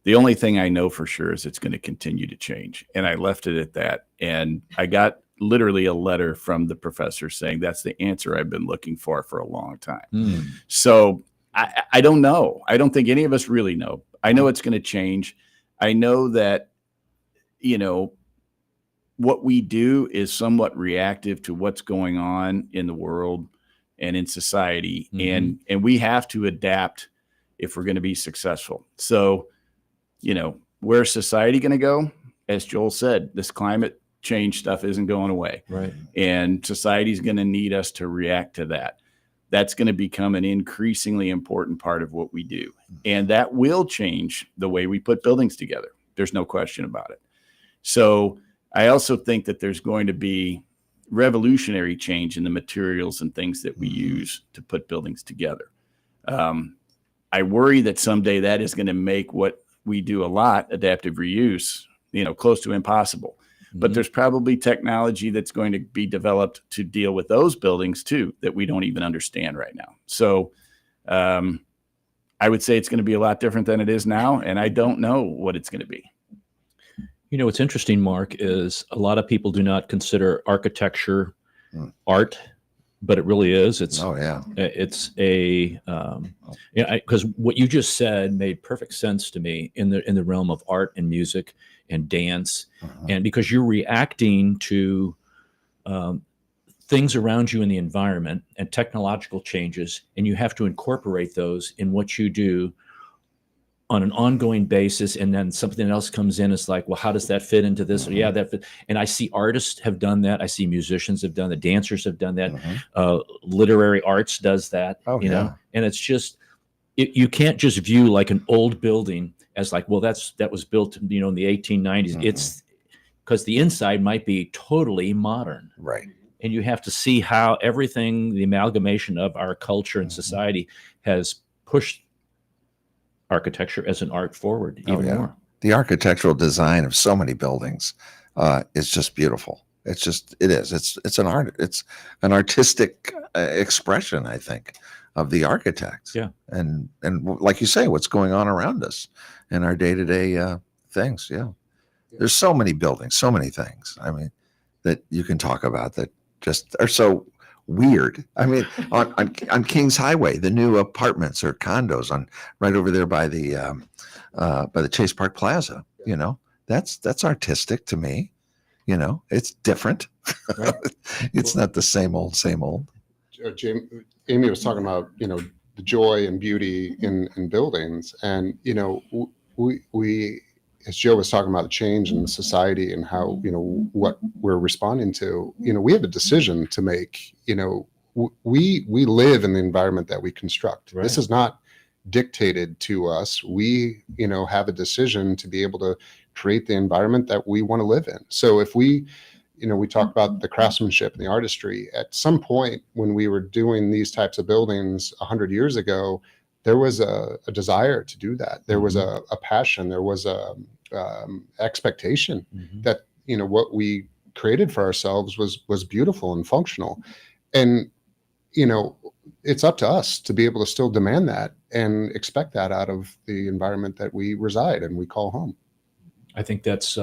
the only thing I know for sure is it's going to continue to change. And I left it at that. And I got literally a letter from the professor saying, that's the answer I've been looking for a long time. So I don't know. I don't think any of us really know. I know it's going to change. I know that, what we do is somewhat reactive to what's going on in the world and in society. And we have to adapt if we're going to be successful. So, where's society going to go? As Joel said, this climate change stuff isn't going away. Right. And society's going to need us to react to that. That's going to become an increasingly important part of what we do. And that will change the way we put buildings together. There's no question about it. So I also think that there's going to be revolutionary change in the materials and things that we use to put buildings together. I worry that someday that is going to make what we do a lot, adaptive reuse, close to impossible. But there's probably technology that's going to be developed to deal with those buildings too, that we don't even understand right now. So I would say it's going to be a lot different than it is now. And I don't know what it's going to be. What's interesting, Mark, is a lot of people do not consider architecture art, but it really is. It's because what you just said made perfect sense to me in the realm of art and music and dance, and because you're reacting to things around you in the environment and technological changes, and you have to incorporate those in what you do on an ongoing basis. And then something else comes in. It's like, well, how does that fit into this? Or, yeah, that fit. And I see artists have done that. I see musicians have done that. Dancers have done that. Literary arts does that, know, and it's just, you can't just view like an old building as like, well, that was built, in the 1890s. It's because the inside might be totally modern. Right. And you have to see how everything, the amalgamation of our culture and society has pushed architecture as an art forward even more. The architectural design of so many buildings is just beautiful. It's an art. It's an artistic expression, I think, of the architects. Yeah. And like you say, what's going on around us in our day-to-day things. Yeah. There's so many buildings, so many things, that you can talk about that just are so weird. On Kings Highway, the new apartments or condos right over there by the Chase Park Plaza, that's artistic to me. It's different. Right. It's not the same old. Amy was talking about, the joy and beauty in buildings. And, we as Joe was talking about the change in society and how, what we're responding to, we have a decision to make. We live in the environment that we construct. Right. This is not dictated to us. We, have a decision to be able to create the environment that we want to live in. So if we talk about the craftsmanship and the artistry, at some point when we were doing these types of buildings 100 years ago, there was a desire to do that. There was a passion. There was a expectation that, what we created for ourselves was beautiful and functional. And, it's up to us to be able to still demand that and expect that out of the environment that we reside and we call home. I think that's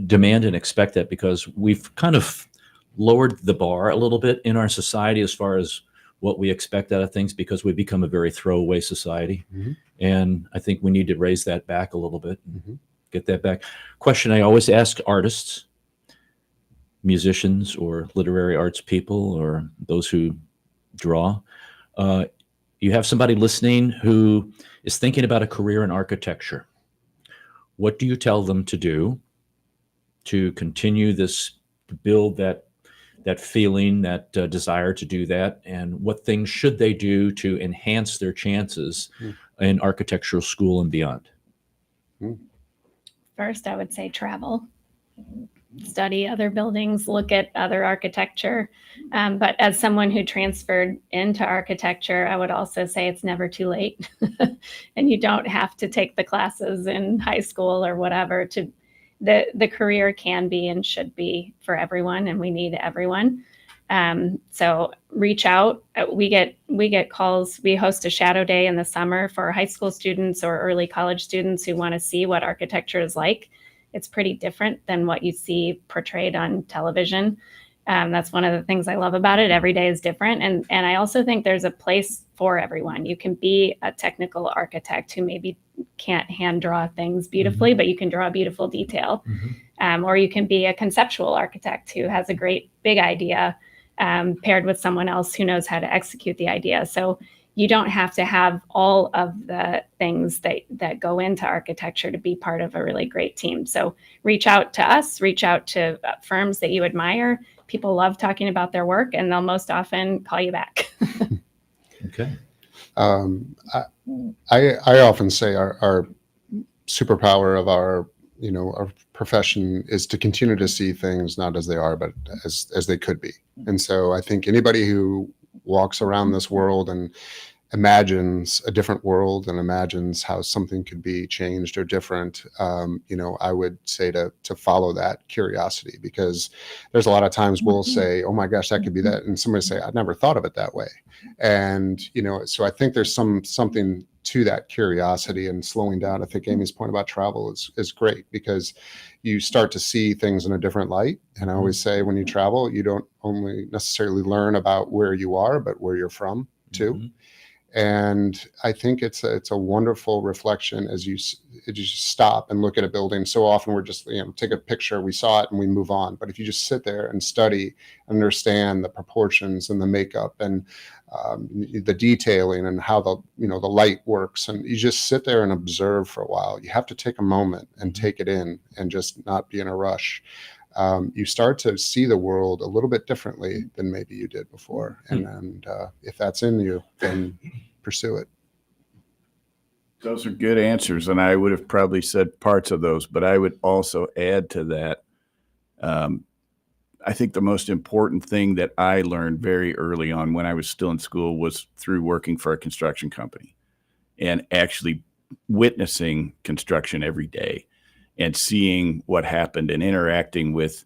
demand and expect that, because we've kind of lowered the bar a little bit in our society as far as what we expect out of things, because we've become a very throwaway society. And I think we need to raise that back a little bit, get that back. Question I always ask artists, musicians, or literary arts people, or those who draw. You have somebody listening who is thinking about a career in architecture. What do you tell them to do to continue this, to build that feeling, that desire to do that? And what things should they do to enhance their chances in architectural school and beyond? First, I would say travel. Study other buildings, look at other architecture. But as someone who transferred into architecture, I would also say it's never too late. And you don't have to take the classes in high school or whatever. The career can be and should be for everyone, and we need everyone. So reach out. We get calls. We host a shadow day in the summer for high school students or early college students who want to see what architecture is like. It's pretty different than what you see portrayed on television. That's one of the things I love about it. Every day is different. And I also think there's a place for everyone. You can be a technical architect who maybe can't hand draw things beautifully, but you can draw beautiful detail. Or you can be a conceptual architect who has a great big idea paired with someone else who knows how to execute the idea. So you don't have to have all of the things that go into architecture to be part of a really great team. So reach out to us, reach out to firms that you admire. People love talking about their work, and they'll most often call you back. Okay. I often say our superpower of our profession is to continue to see things not as they are, but as they could be. And so I think anybody who walks around this world and imagines a different world and imagines how something could be changed or different, I would say to follow that curiosity, because there's a lot of times we'll say, oh my gosh, that could be that. And somebody say, I never thought of it that way. And, so I think there's something to that curiosity and slowing down. I think Amy's point about travel is great, because you start to see things in a different light. And I always say, when you travel, you don't only necessarily learn about where you are, but where you're from too. And I think it's a wonderful reflection as you stop and look at a building. So often we're just, take a picture, we saw it and we move on. But if you just sit there and study, understand the proportions and the makeup and the detailing and how the light works, and you just sit there and observe for a while, you have to take a moment and take it in and just not be in a rush. You start to see the world a little bit differently than maybe you did before. And if that's in you, then pursue it. Those are good answers. And I would have probably said parts of those, but I would also add to that. I think the most important thing that I learned very early on when I was still in school was through working for a construction company and actually witnessing construction every day and seeing what happened and interacting with,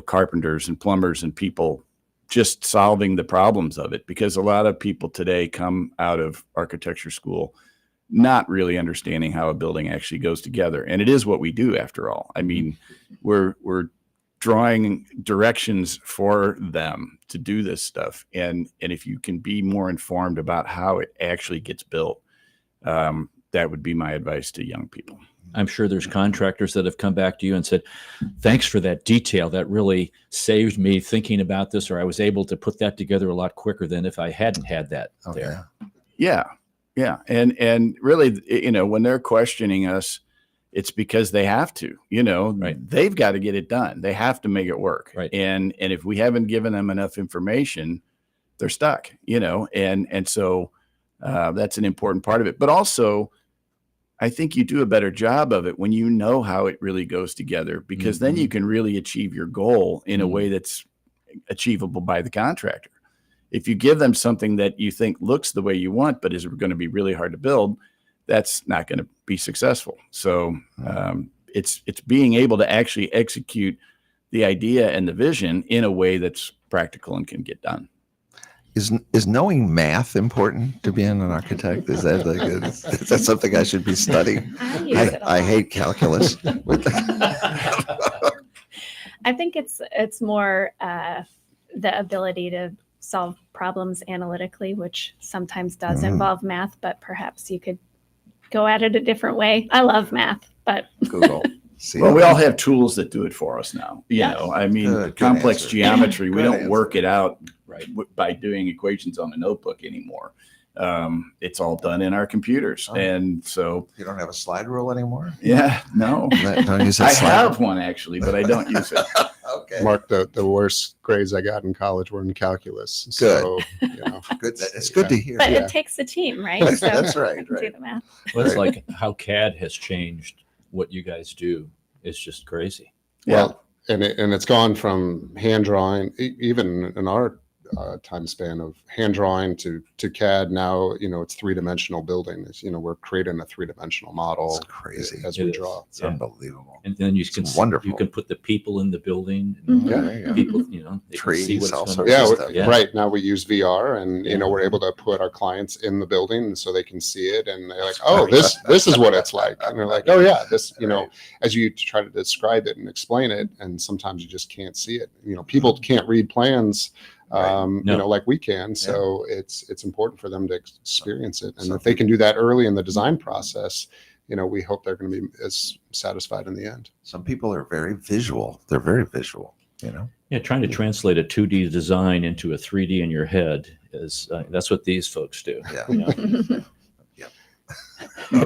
carpenters and plumbers and people just solving the problems of it. Because a lot of people today come out of architecture school not really understanding how a building actually goes together. And it is what we do after all. I mean, we're drawing directions for them to do this stuff. And if you can be more informed about how it actually gets built, that would be my advice to young people. I'm sure there's contractors that have come back to you and said, thanks for that detail. That really saved me thinking about this, or I was able to put that together a lot quicker than if I hadn't had that there. Yeah. And really, when they're questioning us, it's because they have to, Right. they've got to get it done. They have to make it work. Right. And if we haven't given them enough information, they're stuck, and so that's an important part of it. But also, I think you do a better job of it when you know how it really goes together, because then you can really achieve your goal in a way that's achievable by the contractor. If you give them something that you think looks the way you want, but is going to be really hard to build, that's not going to be successful. So it's being able to actually execute the idea and the vision in a way that's practical and can get done. Is knowing math important to being an architect? Is that is that something I should be studying? I use it a I lot. hate calculus. I think it's more the ability to solve problems analytically, which sometimes does involve math, but perhaps you could go at it a different way. I love math, but Google. See, Well, we all have tools that do it for us now. Yeah. I mean, Good complex answer. geometry, we Good don't answer. work it out by doing equations on the notebook anymore. It's all done in our computers. Oh. And so, you don't have a slide rule anymore? yeah, no. Don't use that I slide have one actually, but I don't use it. Okay. Mark, the worst grades I got in college were in calculus. So, Good. It's good to hear. but Yeah. it takes a team, right? So That's I right. can do Right. the math. Well, it's like how CAD has changed what you guys do. It's just crazy. well, and it's gone from hand drawing, even in our time span of hand drawing to CAD. Now, it's 3-dimensional building. It's, we're creating a 3-dimensional model It's crazy. as It we is. draw. It's Yeah. unbelievable. And then you It's can wonderful. you can put the people in the building. Mhm. Yeah, there you go. People, they can see Trees, what's all going sorts on. of Yeah, stuff. Yeah. right. Now we use VR, and Yeah. we're able to put our clients in the building so they can see it, and they're like, "Oh, this is what it's like," and they're like, "Oh yeah, this." Right. As you try to describe it and explain it, and sometimes you just can't see it. People can't read plans, Right. No. like we can. So it's important for them to experience it, and Some if they can do that early in the design process, we hope they're going to be as satisfied in the end. Some people are very visual. They're very visual. Yeah, trying to translate a 2D design into a 3D in your head is that's what these folks do. Yeah. You know? I'm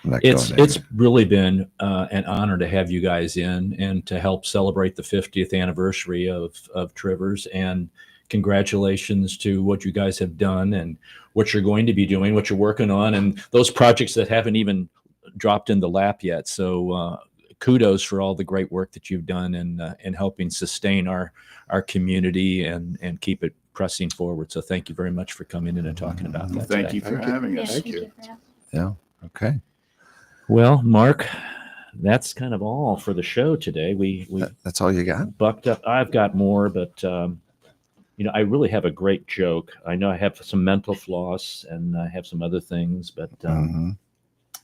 not It's going it's really been an honor to have you guys in and to help celebrate the 50th anniversary of Trivers, and congratulations to what you guys have done and what you're going to be doing, what you're working on, and those projects that haven't even dropped in the lap yet. So kudos for all the great work that you've done in helping sustain our community and keep it pressing forward. So thank you very much for coming in and talking about that. Thank today. you for Thank you. having Yeah, us. Thank you. for that. Yeah. Okay. Well, Mark, that's kind of all for the show today. We That's all you got? bucked up. I've got more, but I really have a great joke. I know I have some mental floss and I have some other things, but Mhm.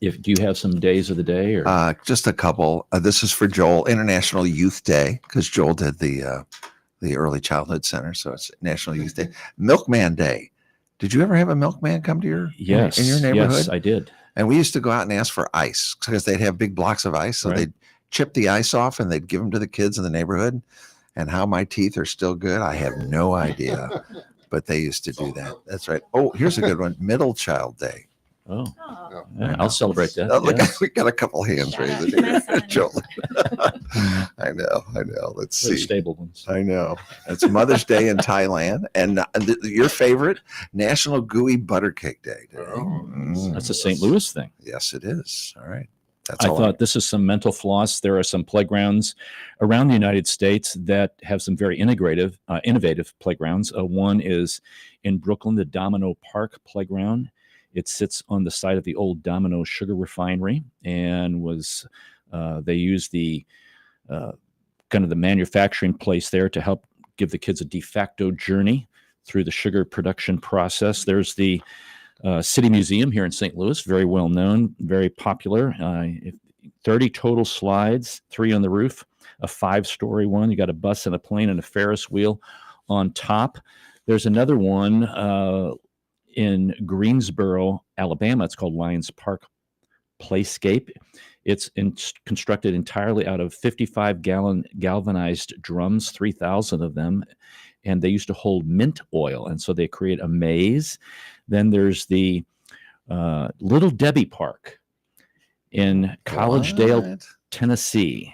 do you have some days of the day or? Just a couple. This is for Joel, International Youth Day, because Joel did the Early Childhood Center, so it's National Youth Day. Milkman Day. Did you ever have a milkman come to your Yes, in your neighborhood? yes, I did. And we used to go out and ask for ice because they'd have big blocks of ice, so Right. they'd chip the ice off and they'd give them to the kids in the neighborhood. And how my teeth are still good, I have no idea. But they used to do that. That's right. Oh, here's a good one: Middle Child Day. Oh, Oh, yeah, I'll celebrate that. Oh, look, yes. we got a couple hands Shout raised. out to my son. Joel. I know. Let's Very see. stable ones. I know. It's Mother's Day in Thailand. And your favorite, National Gooey Butter Cake Day. today. Oh, That's a St. Louis thing. Yes, it is. All right. That's I all. thought this is some mental floss. There are some playgrounds around the United States that have some very innovative playgrounds. One is in Brooklyn, the Domino Park Playground. It sits on the site of the old Domino Sugar Refinery, and they used the kind of the manufacturing place there to help give the kids a de facto journey through the sugar production process. There's the City Museum here in St. Louis, very well known, very popular. 30 total slides, 3 on the roof, a 5-story one. You got a bus and a plane and a Ferris wheel on top. There's another one in Greensboro, Alabama. It's called Lions Park Playscape. It's constructed entirely out of 55-gallon galvanized drums, 3,000 of them, and they used to hold mint oil, and so they create a maze. Then there's the Little Debbie Park in Collegedale, What? Tennessee.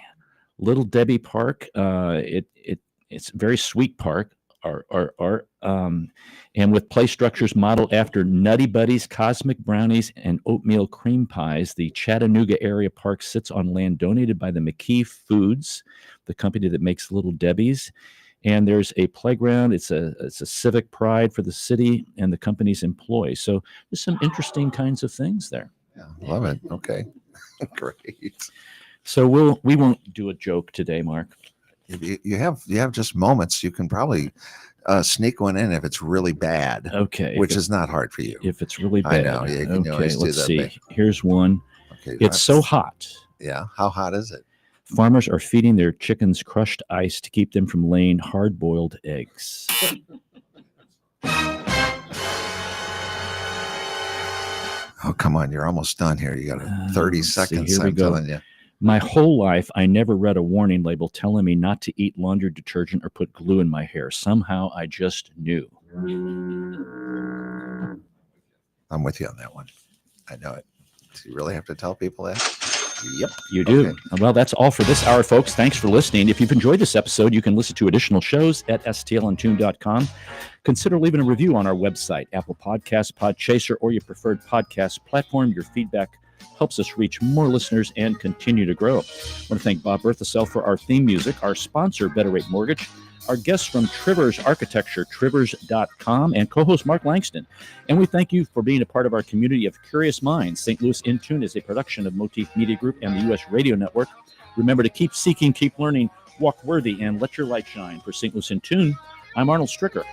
Little Debbie Park. It's a very sweet park. And with play structures modeled after Nutty Buddies, Cosmic Brownies, and Oatmeal Cream Pies, the Chattanooga area park sits on land donated by the McKee Foods, the company that makes Little Debbie's. And there's a playground. It's a civic pride for the city and the company's employees. So there's some interesting kinds of things there. Yeah, love it. Okay, great. So we won't do a joke today, Mark. You have just moments. You can probably sneak one in if it's really bad, Okay. which is not hard for you. if it's really I bad. know, you can Okay, always do let's that, see. but- Here's one. Okay, It's so hot. Yeah, how hot is it? Farmers are feeding their chickens crushed ice to keep them from laying hard-boiled eggs. Oh, come on, you're almost done here. You got Let's 30 see, seconds. here we I'm go. telling you. My whole life, I never read a warning label telling me not to eat laundry detergent or put glue in my hair. Somehow I just knew. I'm with you on that one. I know it. Do you really have to tell people that? Yep. You do. Okay. Well, that's all for this hour, folks. Thanks for listening. If you've enjoyed this episode, you can listen to additional shows at stlntune.com. Consider leaving a review on our website, Apple Podcasts, Podchaser, or your preferred podcast platform. Your feedback helps us reach more listeners and continue to grow. I want to thank Bob Berthasell for our theme music, our sponsor, Better Rate Mortgage, our guests from Trivers Architecture, Trivers.com, and co-host Mark Langston. And we thank you for being a part of our community of curious minds. St. Louis In Tune is a production of Motif Media Group and the U.S. Radio Network. Remember to keep seeking, keep learning, walk worthy, and let your light shine. For St. Louis In Tune, I'm Arnold Stricker.